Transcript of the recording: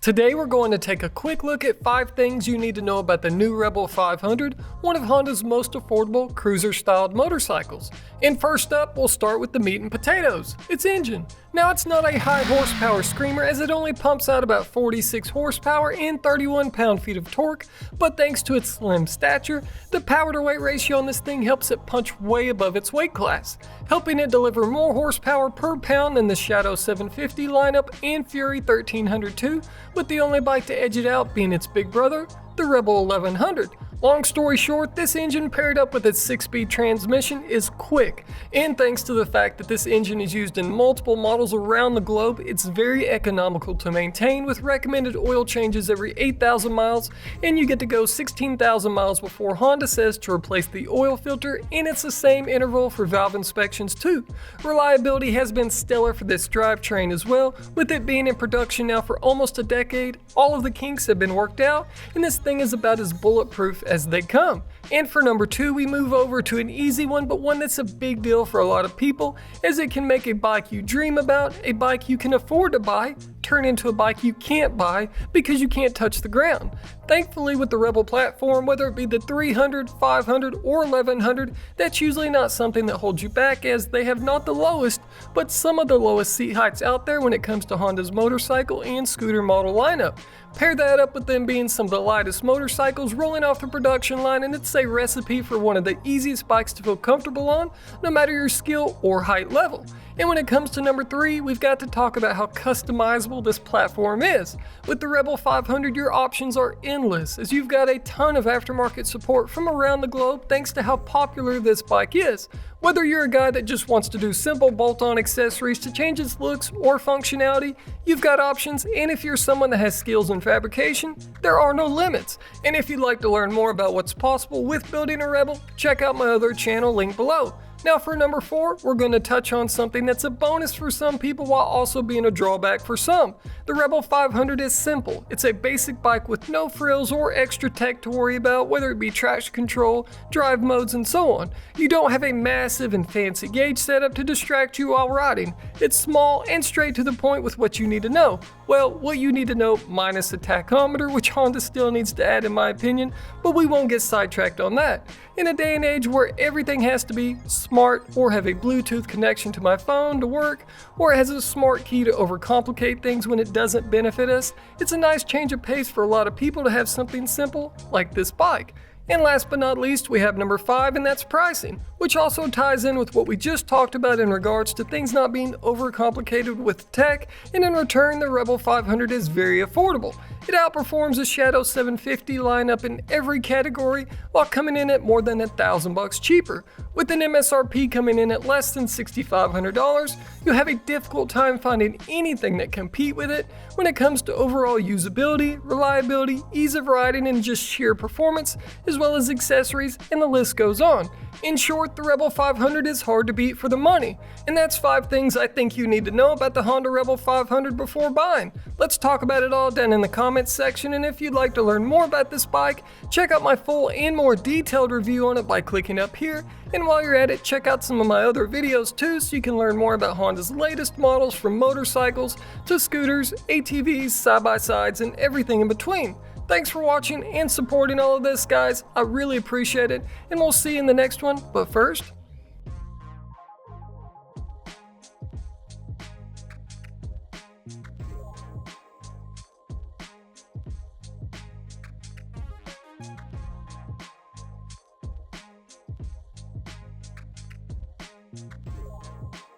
Today we're going to take a quick look at 5 things you need to know about the new Rebel 500, one of Honda's most affordable cruiser-styled motorcycles. And first up, we'll start with the meat and potatoes, its engine. Now it's not a high horsepower screamer as it only pumps out about 46 horsepower and 31 pound-feet of torque, but thanks to its slim stature, the power to weight ratio on this thing helps it punch way above its weight class, helping it deliver more horsepower per pound than the Shadow 750 lineup and Fury 1300 2, with the only bike to edge it out being its big brother, the Rebel 1100. Long story short, this engine paired up with its 6-speed transmission is quick, and thanks to the fact that this engine is used in multiple models around the globe, it's very economical to maintain with recommended oil changes every 8,000 miles, and you get to go 16,000 miles before Honda says to replace the oil filter, and it's the same interval for valve inspections too. Reliability has been stellar for this drivetrain as well, with it being in production now for almost a decade. All of the kinks have been worked out, and this thing is about as bulletproof as they come. And for number 2, we move over to an easy one, but one that's a big deal for a lot of people, as it can make a bike you dream about, a bike you can afford to buy, turn into a bike you can't buy because you can't touch the ground. Thankfully, with the Rebel platform, whether it be the 300, 500, or 1100, that's usually not something that holds you back, as they have not the lowest, but some of the lowest seat heights out there when it comes to Honda's motorcycle and scooter model lineup. Pair that up with them being some of the lightest motorcycles rolling off the production line, and it's a recipe for one of the easiest bikes to feel comfortable on, no matter your skill or height level. And when it comes to number 3, we've got to talk about how customizable this platform is. With the Rebel 500, your options are endless, as you've got a ton of aftermarket support from around the globe thanks to how popular this bike is. Whether you're a guy that just wants to do simple bolt-on accessories to change its looks or functionality, you've got options, and if you're someone that has skills in fabrication, there are no limits. And if you'd like to learn more about what's possible with building a Rebel, check out my other channel linked below. Now for number 4, we're going to touch on something that's a bonus for some people while also being a drawback for some. The Rebel 500 is simple. It's a basic bike with no frills or extra tech to worry about, whether it be traction control, drive modes, and so on. You don't have a massive and fancy gauge setup to distract you while riding. It's small and straight to the point with what you need to know. Well, what you need to know minus the tachometer, which Honda still needs to add in my opinion, but we won't get sidetracked on that. In a day and age where everything has to be smart or have a Bluetooth connection to my phone to work, or it has a smart key to overcomplicate things when it doesn't benefit us, it's a nice change of pace for a lot of people to have something simple like this bike. And last but not least, we have number 5, and that's pricing, which also ties in with what we just talked about in regards to things not being overcomplicated with tech, and in return, the Rebel 500 is very affordable. It outperforms the Shadow 750 lineup in every category while coming in at more than $1,000 cheaper. With an MSRP coming in at less than $6,500, you'll have a difficult time finding anything that compete with it when it comes to overall usability, reliability, ease of riding, and just sheer performance, as well as accessories, and the list goes on. In short, the Rebel 500 is hard to beat for the money. And that's 5 things I think you need to know about the Honda Rebel 500 before buying. Let's talk about it all down in the comments section, and if you'd like to learn more about this bike, check out my full and more detailed review on it by clicking up here. And while you're at it, check out some of my other videos too, so you can learn more about Honda's latest models, from motorcycles to scooters, ATVs, side-by-sides, and everything in between. Thanks for watching and supporting all of this, guys. I really appreciate it, and we'll see you in the next one. But first,